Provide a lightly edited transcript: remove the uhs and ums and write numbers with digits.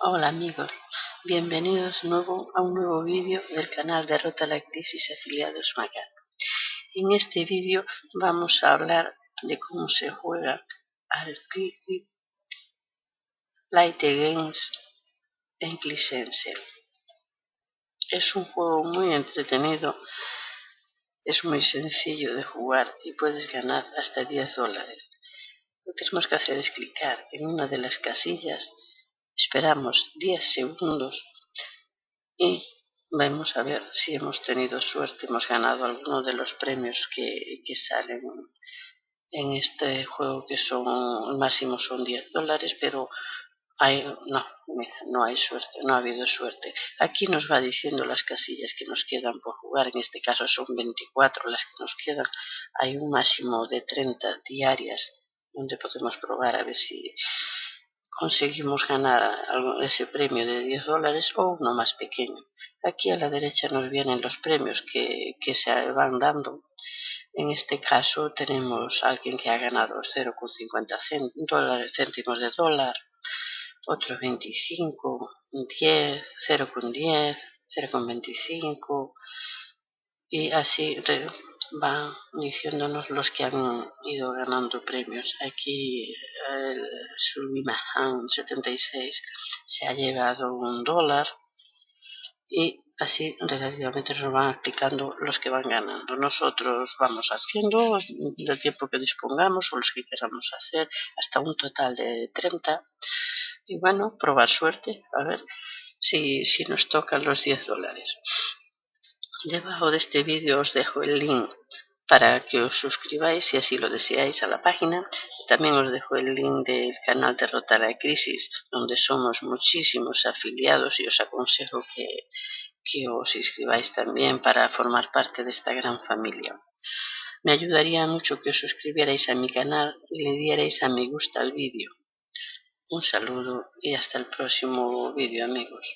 Hola amigos, bienvenidos a un nuevo vídeo del canal Derrota la Crisis Afiliados Macar. En este vídeo vamos a hablar de cómo se juega al Light Games en Clicensel. Es un juego muy entretenido, es muy sencillo de jugar y puedes ganar hasta $10. Lo que tenemos que hacer es clicar en una de las casillas, esperamos 10 segundos y vamos a ver si hemos tenido suerte, hemos ganado alguno de los premios que salen en este juego, que son, el máximo son $10, pero no hay suerte, no ha habido suerte. Aquí nos va diciendo las casillas que nos quedan por jugar, en este caso son 24 las que nos quedan. Hay un máximo de 30 diarias donde podemos probar a ver si conseguimos ganar ese premio de $10 o uno más pequeño. Aquí a la derecha nos vienen los premios que se van dando. En este caso tenemos a alguien que ha ganado 0,50 céntimos de dólar, otros 25, 10, 0,10, 0,25 y así van diciéndonos los que han ido ganando premios. Aquí el Sulimahan 76 se ha llevado $1 y así relativamente nos van aplicando los que van ganando. Nosotros vamos haciendo del tiempo que dispongamos o los que queramos hacer hasta un total de 30 y bueno, probar suerte a ver si nos tocan los $10. Debajo de este vídeo os dejo el link para que os suscribáis si así lo deseáis a la página. También os dejo el link del canal Derrota la Crisis, donde somos muchísimos afiliados y os aconsejo que os inscribáis también para formar parte de esta gran familia. Me ayudaría mucho que os suscribierais a mi canal y le dierais a me gusta al vídeo. Un saludo y hasta el próximo vídeo, amigos.